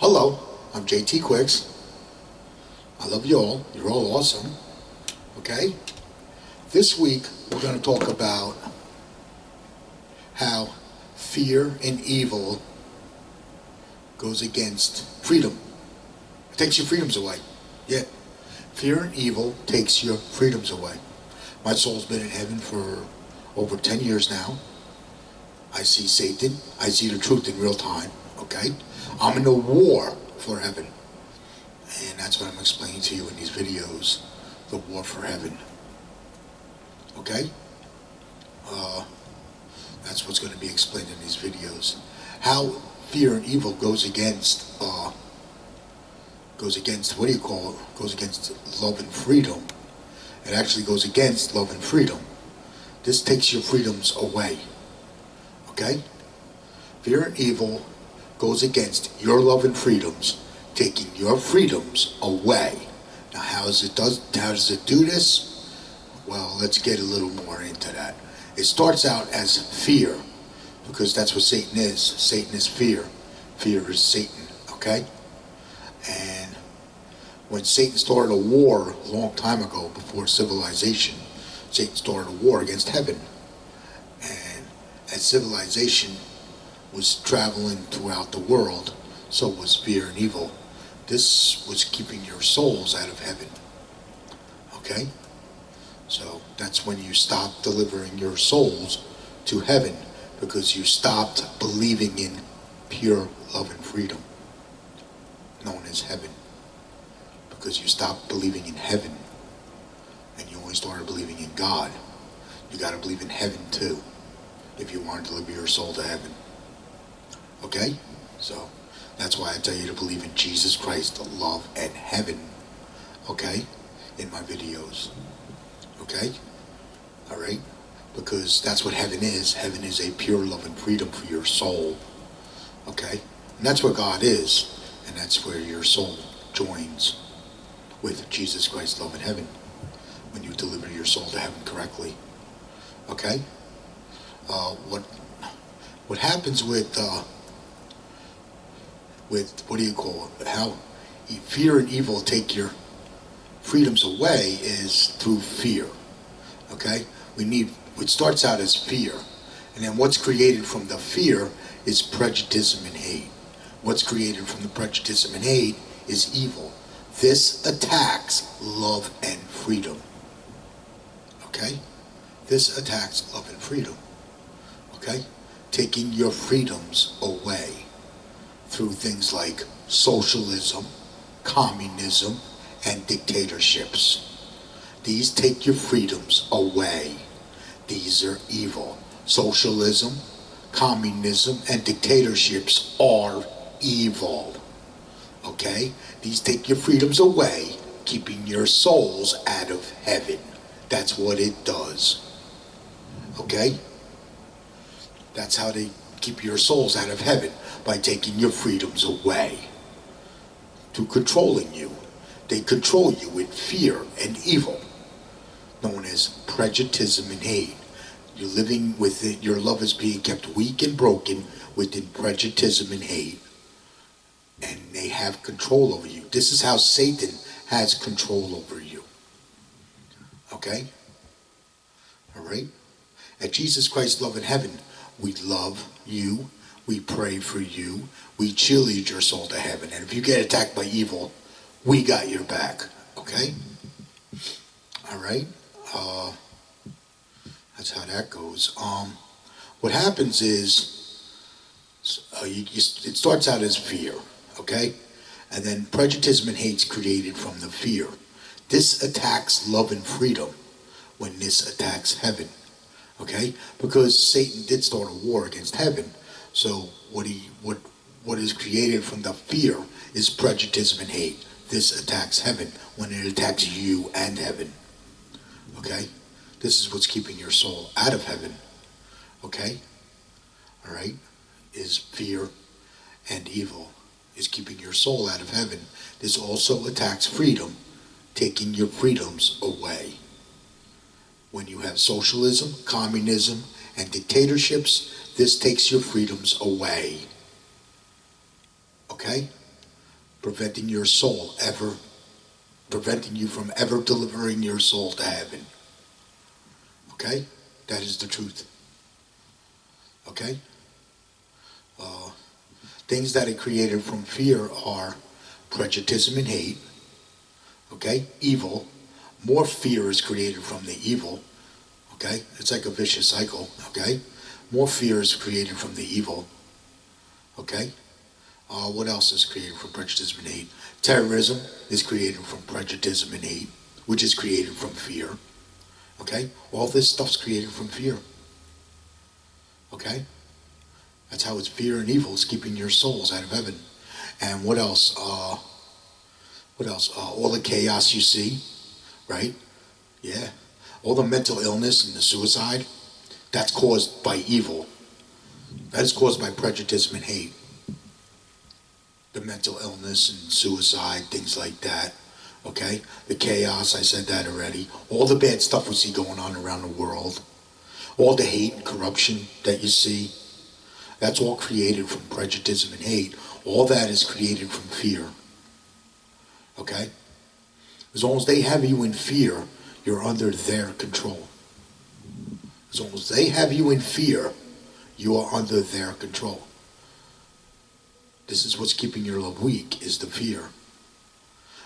Hello, I'm JT Quicks. I love you all. You're all awesome. Okay? This week, we're going to talk about how fear and evil goes against freedom. It takes your freedoms away. Yeah. Fear and evil takes your freedoms away. My soul's been in heaven for over 10 years now. I see Satan. I see the truth in real time. Okay? I'm in a war for heaven. And that's what I'm explaining to you in these videos. The war for heaven. Okay? That's what's going to be explained in these videos. How fear and evil goes against, what do you call it? Goes against love and freedom. It actually goes against love and freedom. This takes your freedoms away. Okay? Fear and evil goes against your love and freedoms, taking your freedoms away. Now, how does it do this? Well, let's get a little more into that. It starts out as fear, because that's what Satan is. Satan is fear. Fear is Satan, okay? And when Satan started a war a long time ago, before civilization, Satan started a war against heaven. And as civilization was traveling throughout the world, so was fear and evil. This was keeping your souls out of heaven. Okay? So that's when you stop delivering your souls to heaven, because you stopped believing in pure love and freedom, known as heaven. Because you stopped believing in heaven, and you only started believing in God. You got to believe in heaven too, if you want to deliver your soul to heaven. Okay? So that's why I tell you to believe in Jesus Christ, love, and heaven. Okay? In my videos. Okay? Alright? Because that's what heaven is. Heaven is a pure love and freedom for your soul. Okay? And that's what God is. And that's where your soul joins with Jesus Christ, love, and heaven, when you deliver your soul to heaven correctly. Okay? What happens with what do you call it? How fear and evil take your freedoms away is through fear. Okay? It starts out as fear. And then what's created from the fear is prejudice and hate. What's created from the prejudice and hate is evil. This attacks love and freedom. Okay? This attacks love and freedom. Okay? Taking your freedoms away through things like socialism, communism, and dictatorships. These take your freedoms away. These are evil. Socialism, communism, and dictatorships are evil. Okay? These take your freedoms away, keeping your souls out of heaven. That's what it does. Okay? That's how they keep your souls out of heaven, by taking your freedoms away. To controlling you. They control you with fear and evil, known as prejudice and hate. You're living with it, your love is being kept weak and broken within prejudice and hate. And they have control over you. This is how Satan has control over you. Okay? Alright? At Jesus Christ, love in heaven, we love you. We pray for you. We cheerlead your soul to heaven. And if you get attacked by evil, we got your back. Okay? Alright? That's how that goes. What happens is, it starts out as fear. Okay? And then prejudice and hate is created from the fear. This attacks love and freedom when this attacks heaven. Okay? Because Satan did start a war against heaven. So what is created from the fear is prejudice and hate. This attacks heaven when it attacks you and heaven. Okay? This is what's keeping your soul out of heaven. Okay? Alright? Is fear and evil. Is keeping your soul out of heaven. This also attacks freedom, taking your freedoms away. When you have socialism, communism, and dictatorships, this takes your freedoms away. Okay? preventing your soul ever, preventing you from ever delivering your soul to heaven. Okay? That is the truth. Okay? Things that are created from fear are prejudice and hate. Okay? Evil. More fear is created from the evil. Okay? It's like a vicious cycle. Okay? More fear is created from the evil. Okay? What else is created from prejudice and hate? Terrorism is created from prejudice and hate, which is created from fear. Okay? All this stuff's created from fear. Okay? That's how it's fear and evil is keeping your souls out of heaven. And what else? What else? All the chaos you see, right? Yeah. All the mental illness and the suicide, that's caused by evil. That is caused by prejudice and hate. The mental illness and suicide, things like that. Okay? The chaos, I said that already. All the bad stuff we see going on around the world. All the hate and corruption that you see. That's all created from prejudice and hate. All that is created from fear. Okay? As long as they have you in fear, you're under their control. As long as they have you in fear, you are under their control. This is what's keeping your love weak, is the fear.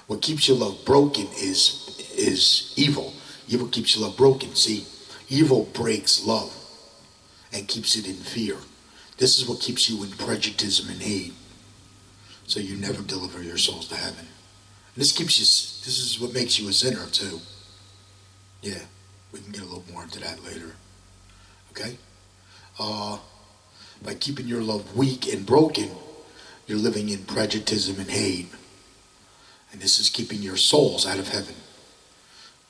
What keeps your love broken is evil. Evil keeps your love broken. See, evil breaks love and keeps it in fear. This is what keeps you in prejudice and hate. So you never deliver your souls to heaven. And this is what makes you a sinner too. Yeah, we can get a little more into that later. Okay? By keeping your love weak and broken, you're living in prejudice and hate. And this is keeping your souls out of heaven.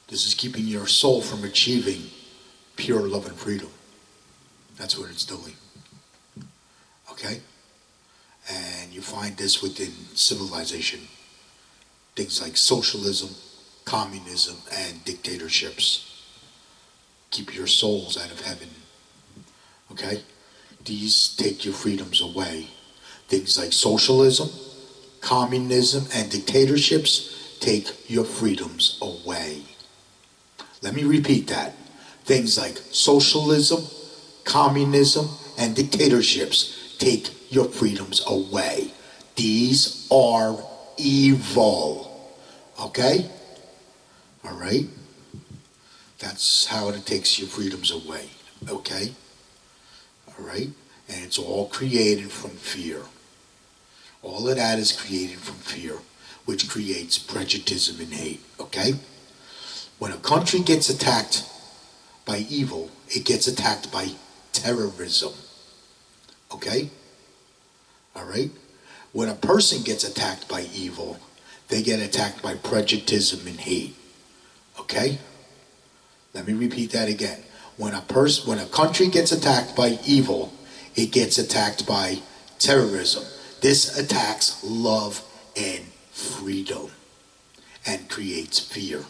This is keeping your soul from achieving pure love and freedom. That's what it's doing. Okay? And you find this within civilization. Things like socialism, communism, and dictatorships. Keep your souls out of heaven. Okay? These take your freedoms away. Things like socialism, communism, and dictatorships take your freedoms away. Let me repeat that. Things like socialism, communism, and dictatorships take your freedoms away. These are evil. Okay? All right? That's how it takes your freedoms away. Okay? All right? And it's all created from fear. All of that is created from fear, which creates prejudice and hate. Okay? When a country gets attacked by evil, it gets attacked by terrorism. Okay? All right? When a person gets attacked by evil, they get attacked by prejudice and hate. Okay? Let me repeat that again. When a country gets attacked by evil, it gets attacked by terrorism. This attacks love and freedom and creates fear.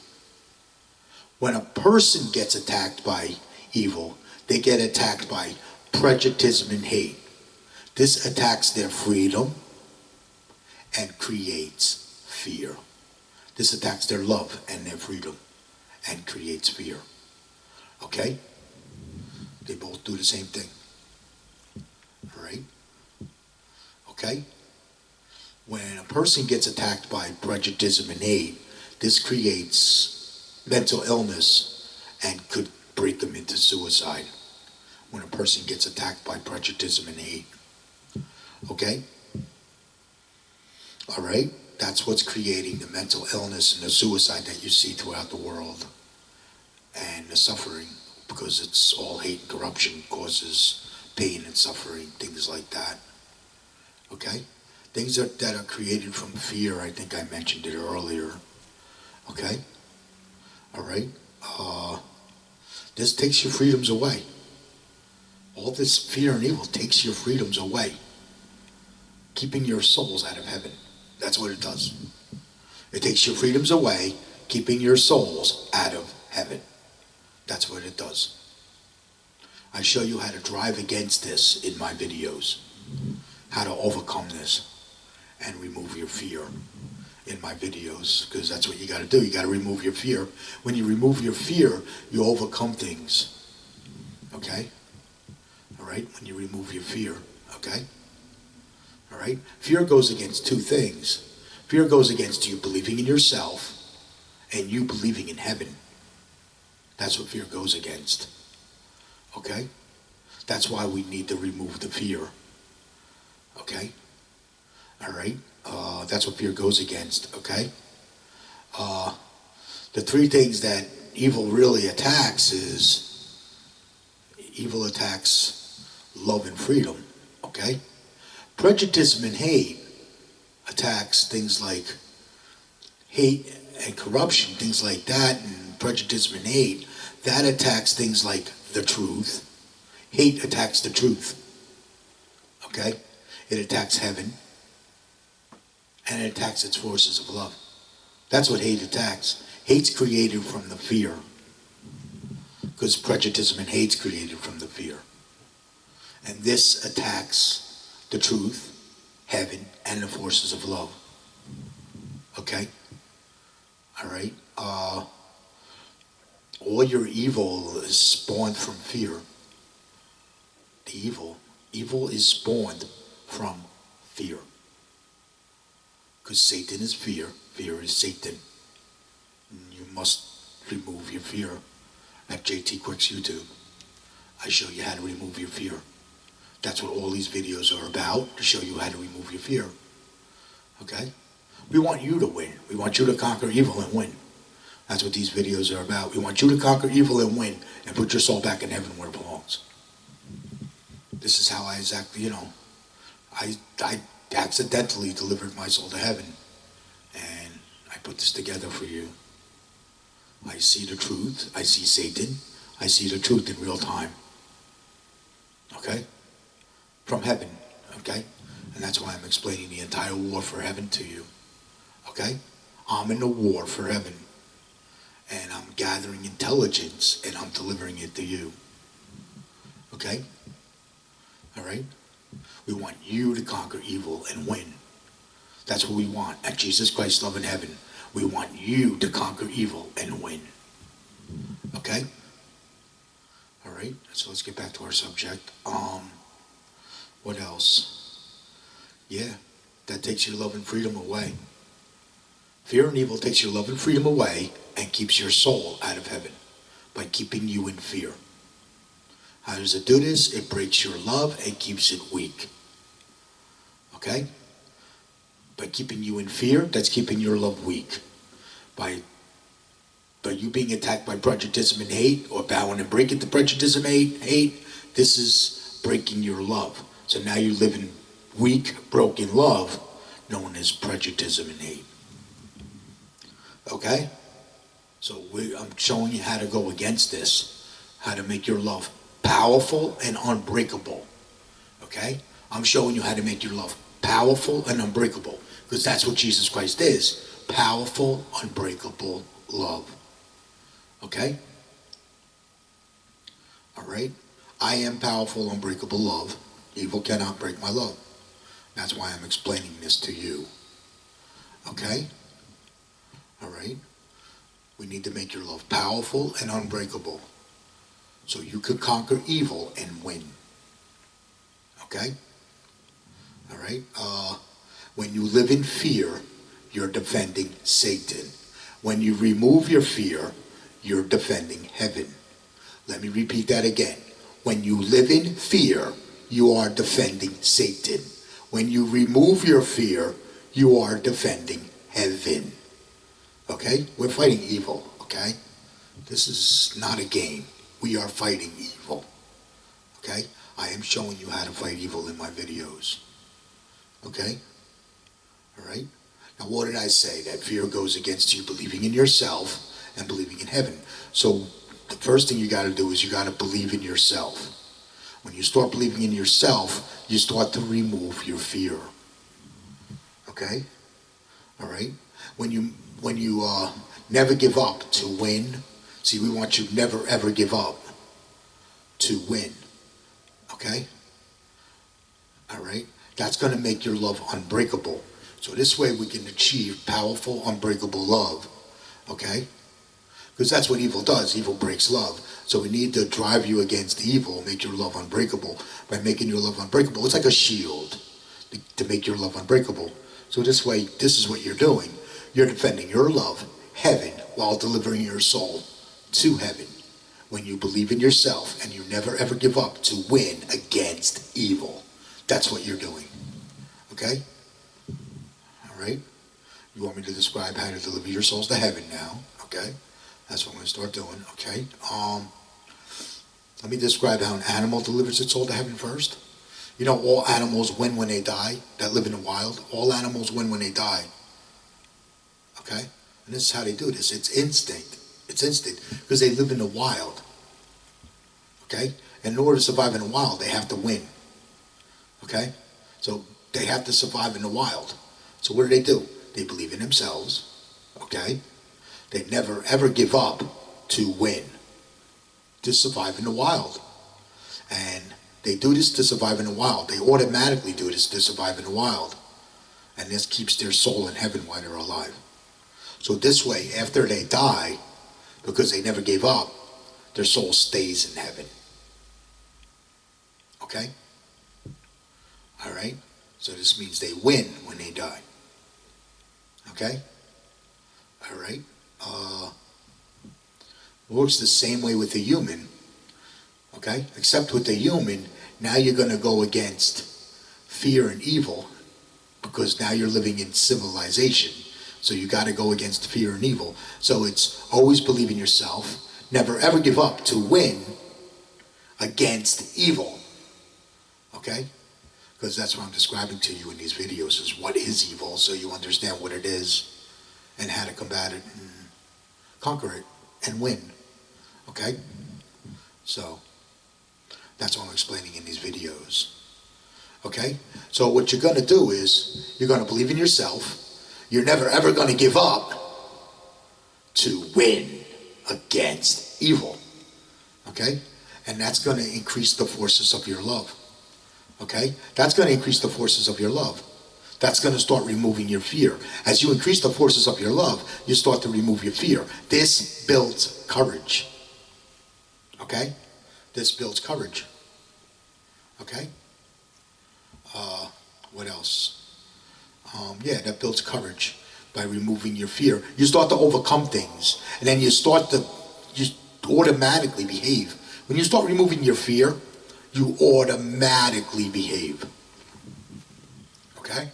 When a person gets attacked by evil, they get attacked by prejudice and hate. This attacks their freedom and creates fear. This attacks their love and their freedom and creates fear. Okay? They both do the same thing. All right? Okay? When a person gets attacked by prejudice and hate, this creates mental illness and could break them into suicide. When a person gets attacked by prejudice and hate. Okay? All right? That's what's creating the mental illness and the suicide that you see throughout the world. And the suffering, because it's all hate and corruption causes pain and suffering, things like that. Okay? Things that are created from fear, I think I mentioned it earlier. Okay? All right? This takes your freedoms away. All this fear and evil takes your freedoms away. Keeping your souls out of heaven. That's what it does. It takes your freedoms away, keeping your souls out of heaven. That's what it does. I show you how to drive against this in my videos. How to overcome this. and remove your fear in my videos, because that's what you got to do. You got to remove your fear. When you remove your fear, you overcome things. Okay? All right? When you remove your fear. Okay? All right? Fear goes against two things. Fear goes against you believing in yourself and you believing in heaven. That's what fear goes against. Okay? That's why we need to remove the fear. Okay? All right? That's what fear goes against. Okay? The three things that evil really attacks is evil attacks love and freedom. Okay? Prejudice and hate attacks things like hate and corruption, things like that, and prejudice and hate. That attacks things like the truth. Hate attacks the truth. Okay? It attacks heaven. And it attacks its forces of love. That's what hate attacks. Hate's created from the fear. Because prejudice and hate's created from the fear. And this attacks the truth, heaven, and the forces of love. Okay? All right? All your evil is spawned from fear. The evil is spawned from fear. Because Satan is fear. Fear is Satan. You must remove your fear. At JT Quick's YouTube, I show you how to remove your fear. That's what all these videos are about, to show you how to remove your fear. Okay? We want you to win. We want you to conquer evil and win. That's what these videos are about. We want you to conquer evil and win and put your soul back in heaven where it belongs. This is how I exactly, I accidentally delivered my soul to heaven. And I put this together for you. I see the truth. I see Satan. I see the truth in real time. Okay? From heaven. Okay? And that's why I'm explaining the entire war for heaven to you. Okay? I'm in the war for heaven. And I'm gathering intelligence and I'm delivering it to you. Okay? All right? We want you to conquer evil and win. That's what we want at Jesus Christ Love in Heaven. We want you to conquer evil and win. Okay? All right? So let's get back to our subject. What else? Yeah, that takes your love and freedom away. Fear and evil takes your love and freedom away and keeps your soul out of heaven by keeping you in fear. How does it do this? It breaks your love and keeps it weak. Okay? By keeping you in fear, that's keeping your love weak. By you being attacked by prejudice and hate, or bowing and breaking the prejudice and hate, this is breaking your love. So now you live in weak, broken love, known as prejudice and hate. Okay? So I'm showing you how to go against this, how to make your love powerful and unbreakable. Okay? I'm showing you how to make your love powerful and unbreakable, because that's what Jesus Christ is. Powerful, unbreakable love. Okay? All right? I am powerful, unbreakable love. Evil cannot break my love. That's why I'm explaining this to you. Okay? All right? We need to make your love powerful and unbreakable so you could conquer evil and win. Okay? All right? When you live in fear, you're defending Satan. When you remove your fear, you're defending heaven. Let me repeat that again. When you live in fear, you are defending Satan. When you remove your fear, you are defending heaven. Okay? We're fighting evil, okay? This is not a game. We are fighting evil. Okay? I am showing you how to fight evil in my videos. Okay? All right? Now, what did I say? That fear goes against you believing in yourself and believing in heaven. So the first thing you got to do is you got to believe in yourself. When you start believing in yourself, you start to remove your fear. Okay? All right? When you never give up to win, see, we want you to never ever give up to win. Okay? All right? That's going to make your love unbreakable, So this way we can achieve powerful, unbreakable love, okay? Because that's what evil does. Evil breaks love. So we need to drive you against evil, make your love unbreakable. By making your love unbreakable, it's like a shield to make your love unbreakable. So this way, this is what you're doing. You're defending your love, heaven, while delivering your soul to heaven. When you believe in yourself and you never ever give up to win against evil. That's what you're doing. Okay? All right? You want me to describe how to deliver your souls to heaven now? Okay? That's what I'm going to start doing. Okay? Let me describe how an animal delivers its soul to heaven first. You know, all animals win when they die that live in the wild. All animals win when they die. Okay? And this is how they do this. It's instinct. It's instinct because they live in the wild. Okay? And in order to survive in the wild, they have to win. Okay? So they have to survive in the wild. So what do? They believe in themselves. Okay? They never ever give up to win, to survive in the wild. And they do this to survive in the wild. They automatically do this to survive in the wild. And this keeps their soul in heaven while they're alive. So this way, after they die, because they never gave up, their soul stays in heaven. Okay? All right? So this means they win when they die. Okay? All right? Works the same way with the human. Okay? Except with the human, now you're going to go against fear and evil because now you're living in civilization. So you got to go against fear and evil. So it's always believe in yourself. Never ever give up to win against evil. Okay? Because that's what I'm describing to you in these videos is what is evil so you understand what it is and how to combat it and conquer it and win. Okay? So that's what I'm explaining in these videos. Okay? So what you're going to do is you're going to believe in yourself. You're never ever going to give up to win against evil. Okay? And that's going to increase the forces of your love. Okay? That's going to increase the forces of your love. That's going to start removing your fear. As you increase the forces of your love, you start to remove your fear. This builds courage. Okay? This builds courage. Okay? What else? Yeah, that builds courage by removing your fear. You start to overcome things, and then you automatically behave. When you start removing your fear, you automatically behave. Okay?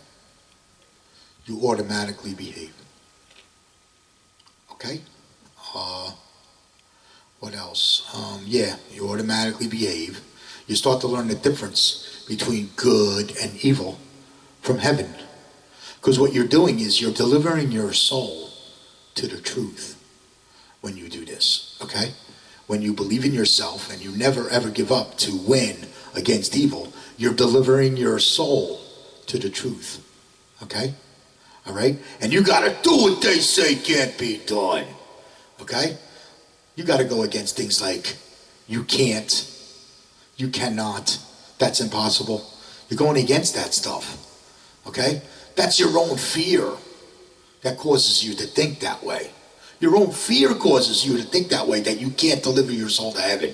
You automatically behave. Okay? What else? Yeah, you automatically behave. You start to learn the difference between good and evil from heaven. Because what you're doing is you're delivering your soul to the truth when you do this, okay? When you believe in yourself and you never ever give up to win against evil, you're delivering your soul to the truth, okay? All right? And you got to do what they say can't be done, okay? You got to go against things like you can't, you cannot, that's impossible. You're going against that stuff, okay? That's your own fear that causes you to think that way. Your own fear causes you to think that way, that you can't deliver your soul to heaven.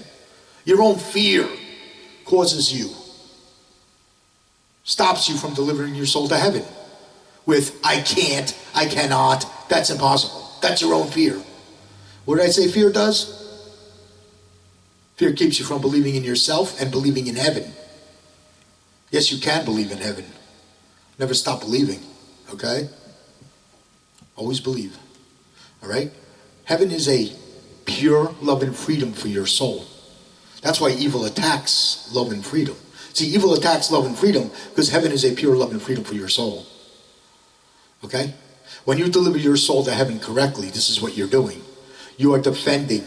Your own fear causes you, stops you from delivering your soul to heaven. With, I can't, I cannot, that's impossible. That's your own fear. What did I say fear does? Fear keeps you from believing in yourself and believing in heaven. Yes, you can believe in heaven. Never stop believing, okay? Always believe, all right? Heaven is a pure love and freedom for your soul. That's why evil attacks love and freedom. See, evil attacks love and freedom because heaven is a pure love and freedom for your soul, okay? When you deliver your soul to heaven correctly, this is what you're doing. You are defending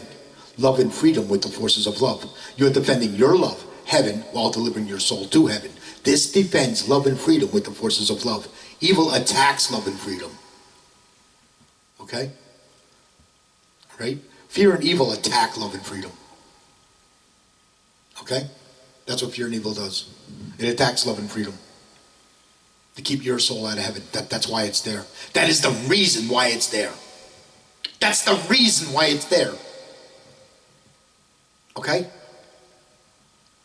love and freedom with the forces of love. You're defending your love, heaven, while delivering your soul to heaven. This defends love and freedom with the forces of love. Evil attacks love and freedom. Okay? Right? Fear and evil attack love and freedom. Okay? That's what fear and evil does. It attacks love and freedom. to keep your soul out of heaven. That's why it's there. That is the reason why it's there. That's the reason why it's there. Okay?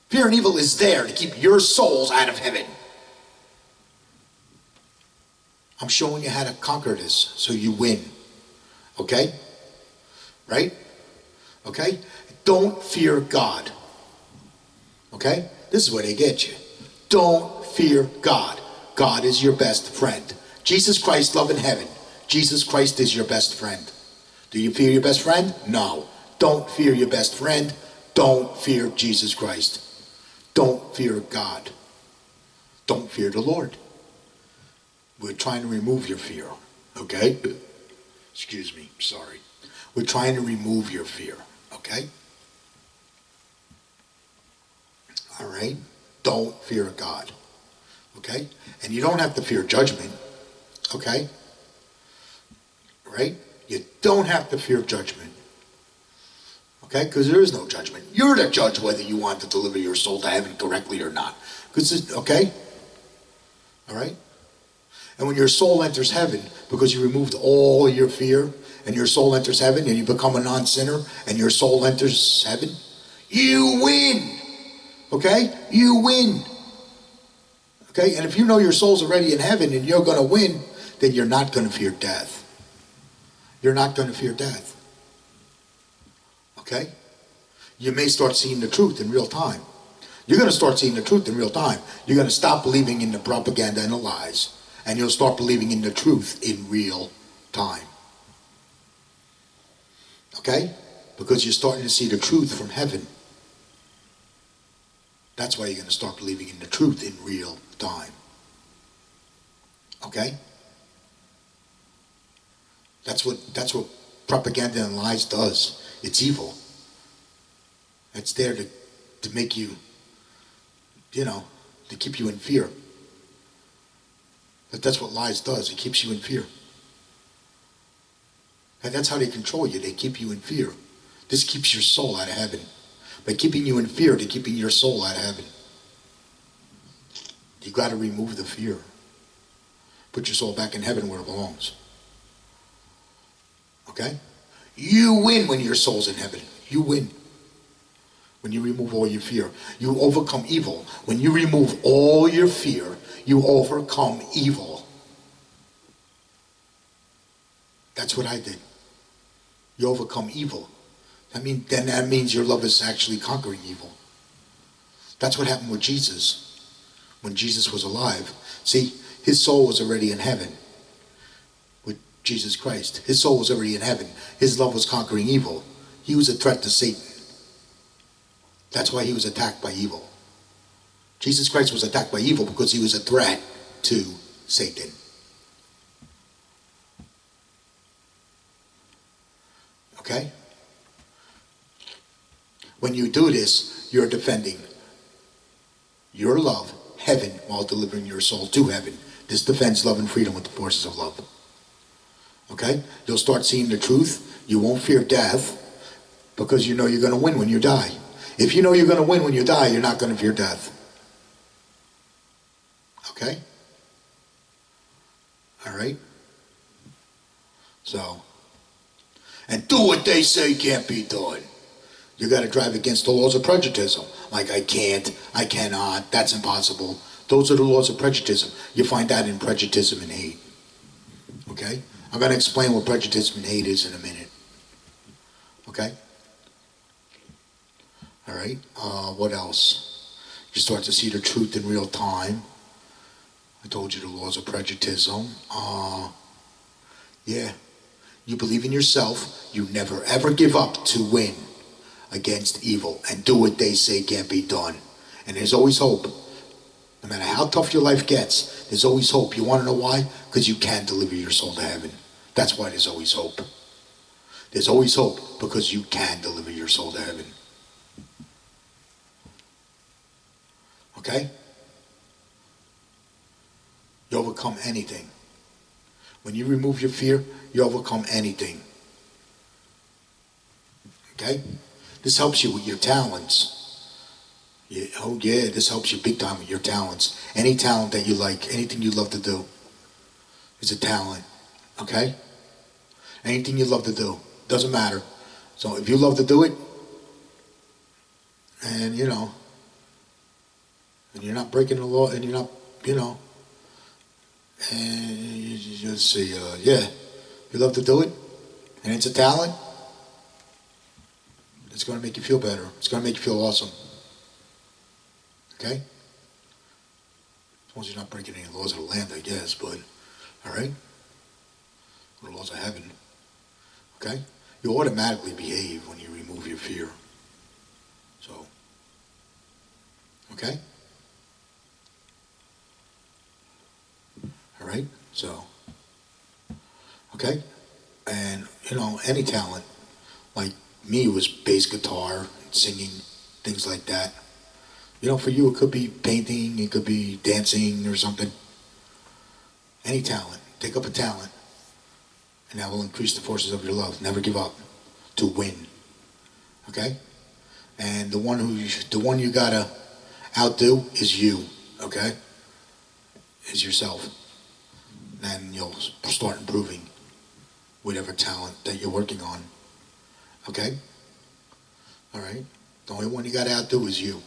Fear and evil is there to keep your souls out of heaven. I'm showing you how to conquer this so you win. Okay? Right? Okay? Don't fear God. Okay? This is where they get you. Don't fear God. God is your best friend. Jesus Christ, love in heaven. Jesus Christ is your best friend. Do you fear your best friend? No. Don't fear your best friend. Don't fear Jesus Christ. Don't fear God. Don't fear the Lord. We're trying to remove your fear. Okay? Excuse me. Sorry. We're trying to remove your fear. Okay? All right? Don't fear God. Okay? And you don't have to fear judgment. Okay? Right? You don't have to fear judgment. Okay? Because there is no judgment. You're the judge whether you want to deliver your soul to heaven correctly or not. Okay? All right? And when your soul enters heaven, because you removed all your fear, and your soul enters heaven, and you become a non-sinner, and your soul enters heaven, you win. Okay? You win. Okay? And if you know your soul's already in heaven and you're going to win, then you're not going to fear death. You're not going to fear death. Okay? You may start seeing the truth in real time. You're going to start seeing the truth in real time. You're going to stop believing in the propaganda and the lies. And you'll start believing in the truth in real time. Okay? Because you're starting to see the truth from heaven. That's why you're going to start believing in the truth in real time. Okay? That's what propaganda and lies does. It's evil. It's there to make you, to keep you in fear. But that's what lies does. It keeps you in fear. And that's how they control you. They keep you in fear. This keeps your soul out of heaven. By keeping you in fear, they're keeping your soul out of heaven. You got to remove the fear. Put your soul back in heaven where it belongs. Okay? You win when your soul's in heaven. You win. When you remove all your fear. You overcome evil. When you remove all your fear, you overcome evil. That's what I did. You overcome evil. That means your love is actually conquering evil. That's what happened with Jesus. When Jesus was alive. See, his soul was already in heaven. With Jesus Christ. His soul was already in heaven. His love was conquering evil. He was a threat to Satan. That's why he was attacked by evil. Jesus Christ was attacked by evil because he was a threat to Satan. Okay? When you do this, you're defending your love, heaven, while delivering your soul to heaven. This defends love and freedom with the forces of love. Okay? You'll start seeing the truth. You won't fear death because you know you're going to win when you die. If you know you're going to win when you die, you're not going to fear death. Okay? All right? So, and do what they say can't be done. You got to drive against the laws of prejudice. Like, I can't, I cannot, that's impossible. Those are the laws of prejudice. You find that in prejudice and hate. Okay? I'm going to explain what prejudice and hate is in a minute. Okay? All right? What else? You start to see the truth in real time. I told you the laws of prejudice. Yeah. You believe in yourself. You never ever give up to win against evil and do what they say can't be done. And there's always hope. No matter how tough your life gets, there's always hope. You want to know why? Because you can deliver your soul to heaven. That's why there's always hope. There's always hope because you can deliver your soul to heaven. Okay? You overcome anything. When you remove your fear, you overcome anything. Okay? This helps you with your talents. Yeah, oh yeah, this helps you big time with your talents. Any talent that you like, anything you love to do is a talent. Okay? Anything you love to do. Doesn't matter. So if you love to do it, and and you're not breaking the law, and you're not, you know, and you just say, yeah, you love to do it, and it's a talent, it's going to make you feel better. It's going to make you feel awesome. Okay? As long as you're not breaking any laws of the land, I guess, but, all right? Or the laws of heaven. Okay? You automatically behave when you remove your fear. So, okay? All right? So, okay? And, any talent, like me, was bass guitar, singing, things like that. For you, it could be painting, it could be dancing or something. Any talent. Take up a talent, and that will increase the forces of your love. Never give up to win. Okay? And the one you gotta outdo is you. Okay? Is yourself. Then you'll start improving whatever talent that you're working on. Okay? All right? The only one you gotta outdo is you.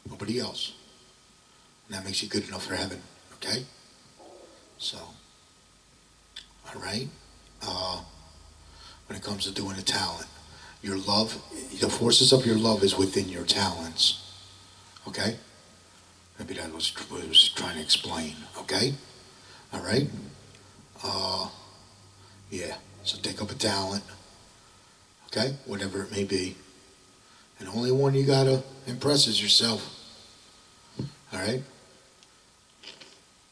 Nobody else. And that makes you good enough for heaven. Okay? So, all right? When it comes to doing a talent, your love, the forces of your love is within your talents. Okay? Maybe that was what I was trying to explain. Okay? All right? Yeah. So take up a talent. Okay? Whatever it may be. And the only one you gotta impress is yourself. All right?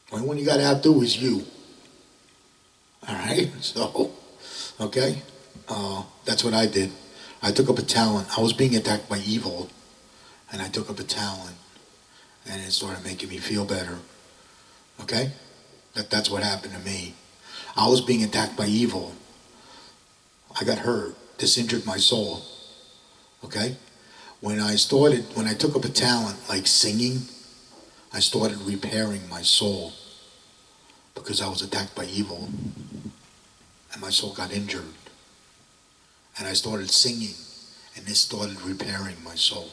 The only one you gotta outdo is you. All right? So, okay? That's what I did. I took up a talent. I was being attacked by evil, and I took up a talent, and it started making me feel better. Okay? That's what happened to me. I was being attacked by evil. I got hurt. This injured my soul. Okay? When I took up a talent like singing, I started repairing my soul because I was attacked by evil, and my soul got injured. And I started singing, and this started repairing my soul.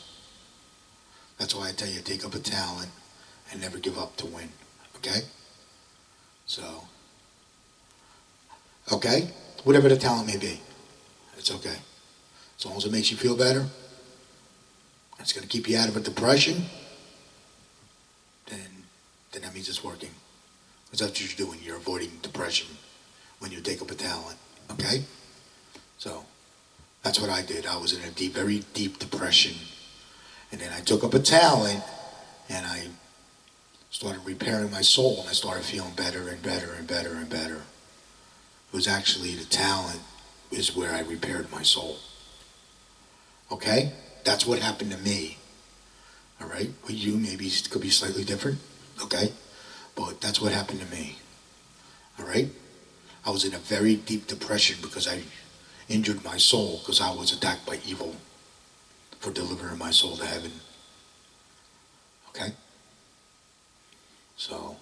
That's why I tell you, take up a talent and never give up to win. Okay? So, okay? Whatever the talent may be, it's okay. As long as it makes you feel better, it's going to keep you out of a depression, then that means it's working. Because that's what you're doing. You're avoiding depression when you take up a talent. Okay? So, that's what I did. I was in a very deep depression. And then I took up a talent, and I started repairing my soul, and I started feeling better and better and better and better. It was actually the talent is where I repaired my soul. Okay? That's what happened to me. All right? With you, maybe it could be slightly different. Okay? But that's what happened to me. All right? I was in a very deep depression because I injured my soul because I was attacked by evil for delivering my soul to heaven. Okay? So,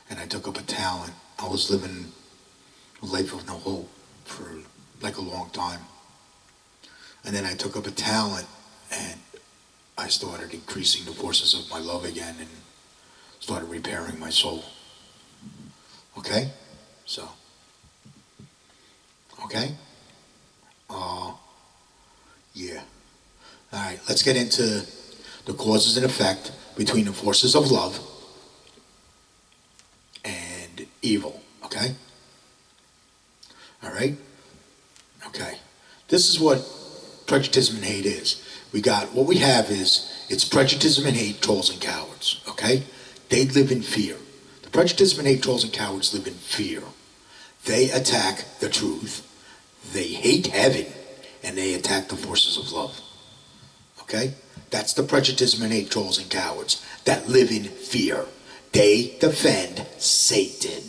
and I took up a talent. I was living a life of no hope for like a long time. And then I took up a talent, and I started increasing the forces of my love again and started repairing my soul. Okay? So, okay? Yeah. All right, let's get into the causes and effect between the forces of love and evil. Okay? All right? Okay. This is what prejudice and hate is. What we have is, it's prejudice and hate, trolls and cowards. Okay? They live in fear. The prejudice and hate, trolls and cowards live in fear. They attack the truth. They hate heaven, and they attack the forces of love. Okay? That's the prejudice and hate, trolls and cowards that live in fear. They defend Satan.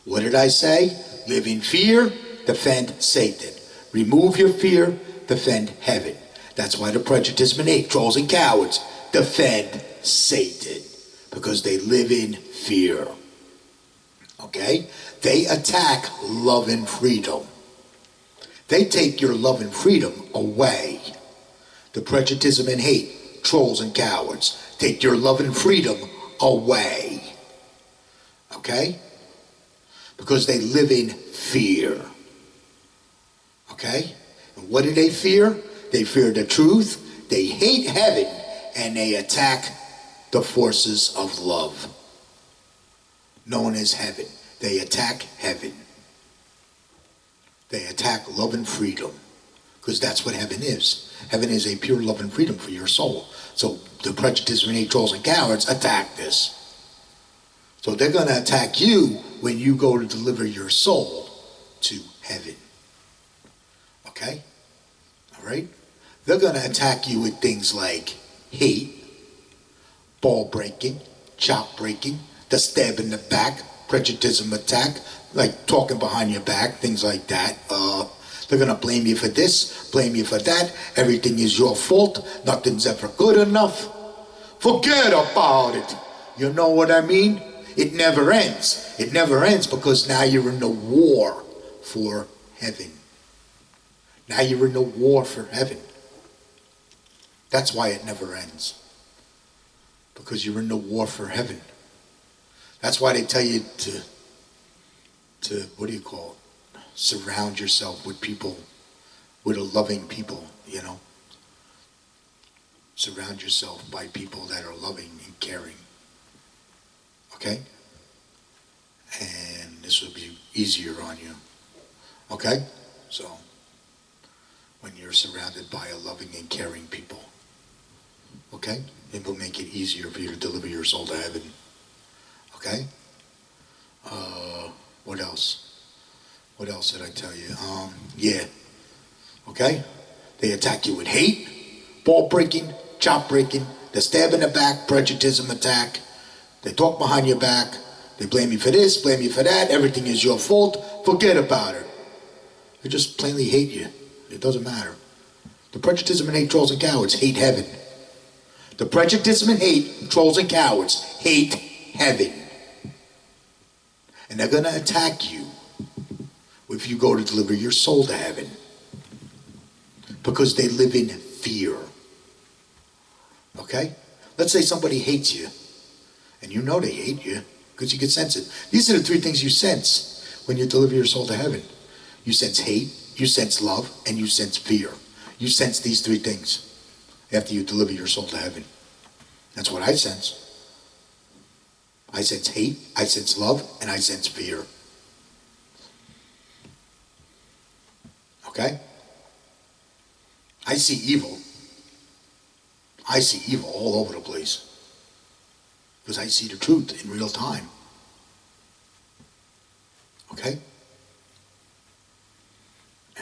What did I say? Live in fear, defend Satan. Remove your fear, defend heaven. That's why the prejudice and hate trolls and cowards defend Satan, because they live in fear. Okay? They attack love and freedom. They take your love and freedom away. The prejudice and hate trolls and cowards take your love and freedom away. Okay? Because they live in fear. Okay? And what do they fear? They fear the truth, they hate heaven, and they attack the forces of love, known as heaven. They attack heaven. They attack love and freedom, because that's what heaven is. Heaven is a pure love and freedom for your soul. So the prejudice and hate trolls and cowards attack this. So they're going to attack you when you go to deliver your soul to heaven. Okay? All right? They're going to attack you with things like hate, ball breaking, chop breaking, the stab in the back, prejudice attack, like talking behind your back, things like that. They're going to blame you for this, blame you for that. Everything is your fault. Nothing's ever good enough. Forget about it. You know what I mean? It never ends. It never ends because now you're in the war for heaven. Now you're in the war for heaven. That's why it never ends. Because you're in the war for heaven. That's why they tell you to what do you call it? Surround yourself with people, with a loving people, you know. Surround yourself by people that are loving and caring. Okay? And this will be easier on you. Okay? So, when you're surrounded by a loving and caring people, okay? It will make it easier for you to deliver your soul to heaven. Okay? What else? What else did I tell you? Yeah. Okay? They attack you with hate, ball breaking, chop breaking, they stab in the back, prejudice attack. They talk behind your back. They blame you for this, blame you for that. Everything is your fault. Forget about it. They just plainly hate you. It doesn't matter. The prejudice and hate trolls and cowards hate heaven. The prejudice and hate trolls and cowards hate heaven. And they're going to attack you if you go to deliver your soul to heaven. Because they live in fear. Okay? Let's say somebody hates you. And you know they hate you because you can sense it. These are the three things you sense when you deliver your soul to heaven. You sense hate, you sense love, and you sense fear. You sense these three things after you deliver your soul to heaven. That's what I sense. I sense hate, I sense love, and I sense fear. Okay? I see evil. I see evil all over the place. Because I see the truth in real time. Okay?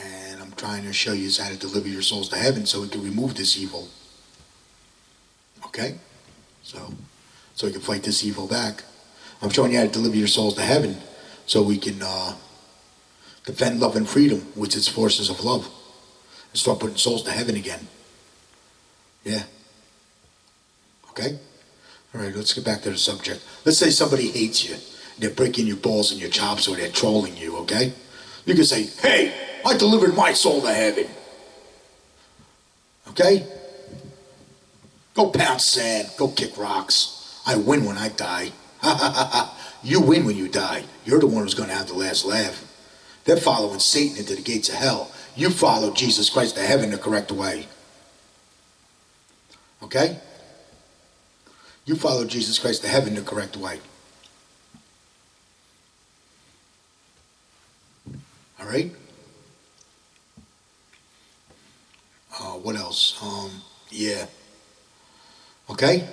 And I'm trying to show you how to deliver your souls to heaven so we can remove this evil. Okay? So we can fight this evil back. I'm showing you how to deliver your souls to heaven so we can defend love and freedom with its forces of love. And start putting souls to heaven again. Yeah. Okay? All right, let's get back to the subject. Let's say somebody hates you. They're breaking your balls and your chops, or they're trolling you, okay? You can say, hey, I delivered my soul to heaven. Okay? Go pound sand. Go kick rocks. I win when I die. You win when you die. You're the one who's going to have the last laugh. They're following Satan into the gates of hell. You follow Jesus Christ to heaven the correct way. Okay? You follow Jesus Christ to heaven the correct way. All right? What else? Yeah. Okay?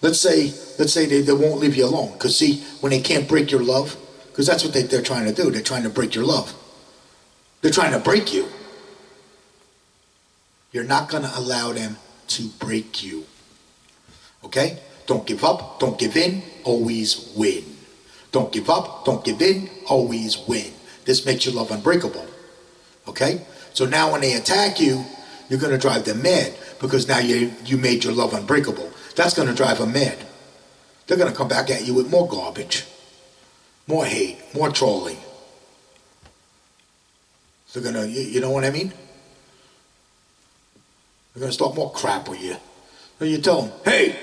Let's say they won't leave you alone. Because see, when they can't break your love, because that's what they're trying to do. They're trying to break your love. They're trying to break you. You're not going to allow them to break you. Okay? Don't give up, don't give in, always win. Don't give up, don't give in, always win. This makes your love unbreakable. Okay? So now when they attack you, You're going to drive them mad because now you made your love unbreakable. That's going to drive them mad. They're going to come back at you with more garbage, more hate, more trolling. They're going to, you know what I mean? They're going to start more crap with you. So you tell them, hey,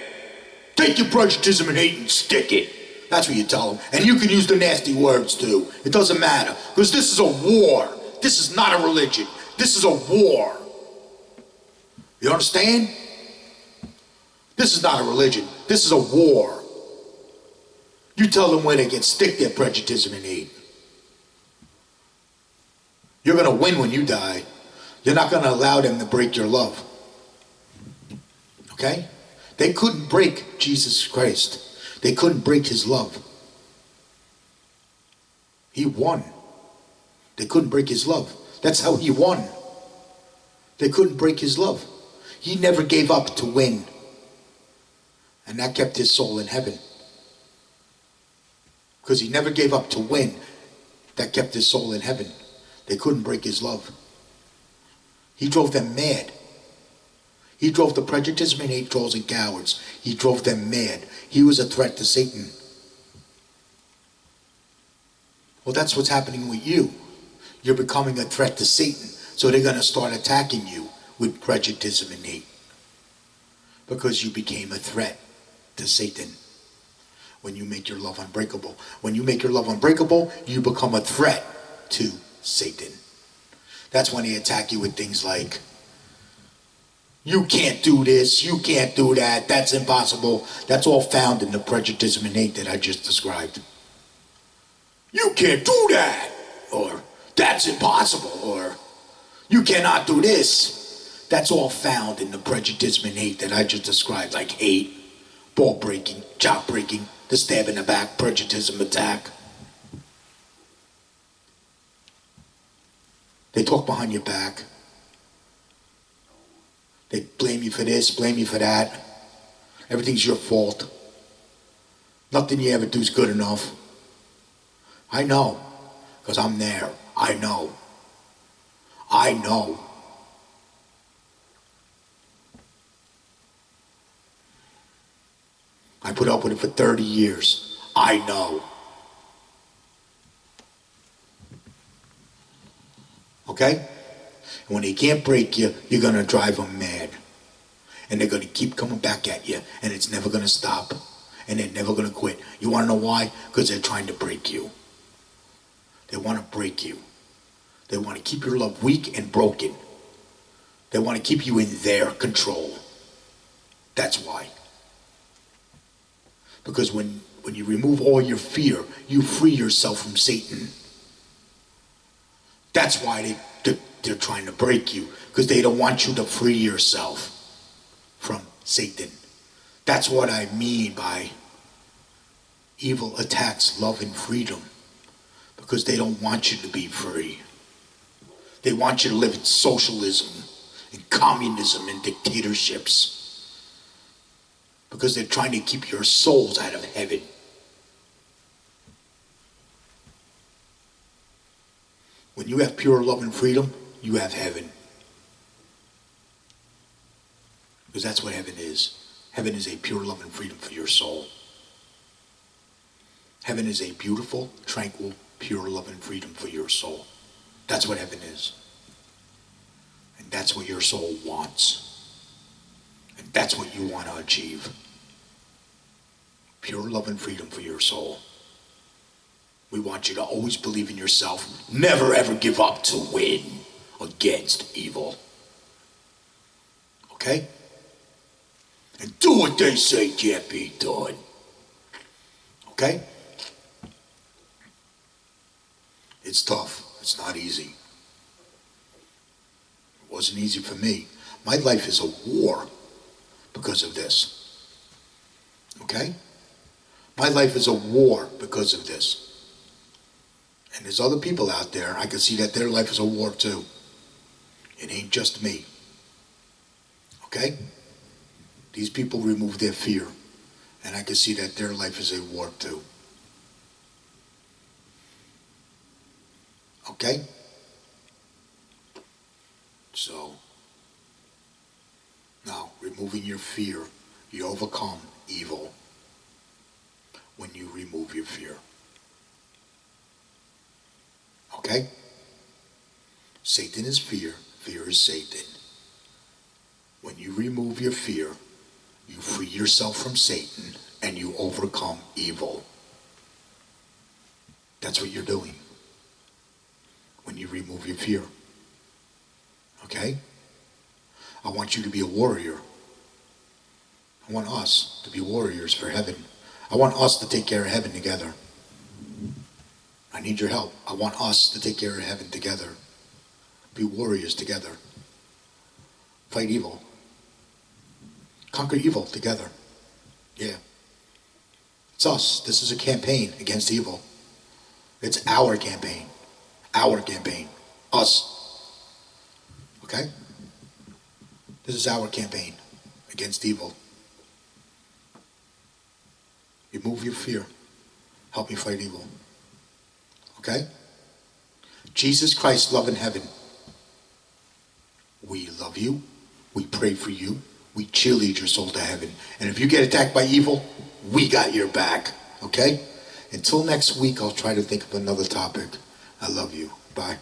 take your prejudice and hate and stick it. That's what you tell them. And you can use the nasty words too. It doesn't matter. Because this is a war. This is not a religion. This is a war. You understand? This is not a religion. This is a war. You tell them where they can stick their prejudice and hate. You're going to win when you die. You're not going to allow them to break your love. Okay? They couldn't break Jesus Christ. They couldn't break his love. He won. They couldn't break his love. That's how he won. They couldn't break his love. He never gave up to win. And that kept his soul in heaven. Because he never gave up to win. That kept his soul in heaven. They couldn't break his love. He drove them mad. He drove the prejudice and hate trolls and cowards. He drove them mad. He was a threat to Satan. Well, that's what's happening with you. You're becoming a threat to Satan. So they're going to start attacking you with prejudice and hate. Because you became a threat to Satan. When you make your love unbreakable. When you make your love unbreakable, you become a threat to Satan. That's when they attack you with things like, you can't do this, you can't do that, that's impossible. That's all found in the prejudice and hate that I just described. You can't do that, or that's impossible, or you cannot do this. That's all found in the prejudice and hate that I just described, like hate, ball breaking, chop breaking, the stab in the back, prejudice attack. They talk behind your back. They blame you for this, blame you for that. Everything's your fault. Nothing you ever do is good enough. I know, because I'm there. I know. I know. I put up with it for 30 years. I know. Okay? And when they can't break you, you're going to drive them mad. And they're going to keep coming back at you. And it's never going to stop. And they're never going to quit. You want to know why? Because they're trying to break you. They want to break you. They want to keep your love weak and broken. They want to keep you in their control. That's why. Because when you remove all your fear, you free yourself from Satan. That's why they're trying to break you, because they don't want you to free yourself from Satan. That's what I mean by evil attacks love and freedom, because they don't want you to be free. They want you to live in socialism and communism and dictatorships, because they're trying to keep your souls out of heaven. When you have pure love and freedom, you have heaven. Because that's what heaven is. Heaven is a pure love and freedom for your soul. Heaven is a beautiful, tranquil, pure love and freedom for your soul. That's what heaven is. And that's what your soul wants. And that's what you want to achieve. Pure love and freedom for your soul. We want you to always believe in yourself. Never ever give up to win against evil. Okay? And do what they say can't be done. Okay? It's tough. It's not easy. It wasn't easy for me. My life is a war because of this. Okay? My life is a war because of this. And there's other people out there, I can see that their life is a war too. It ain't just me. Okay? These people remove their fear. And I can see that their life is a war too. Okay? So, removing your fear, you overcome evil. When you remove your fear. Okay? Satan is fear. Fear is Satan. When you remove your fear, you free yourself from Satan and you overcome evil. That's what you're doing when you remove your fear. Okay? I want you to be a warrior. I want us to be warriors for heaven. I want us to take care of heaven together. I need your help. I want us to take care of heaven together. Be warriors together. Fight evil. Conquer evil together. Yeah. It's us. This is a campaign against evil. It's our campaign. Our campaign. Us. Okay? This is our campaign against evil. Remove your fear. Help me fight evil. Okay? Jesus Christ, love in heaven. We love you. We pray for you. We cheerlead your soul to heaven. And if you get attacked by evil, we got your back. Okay? Until next week, I'll try to think of another topic. I love you. Bye.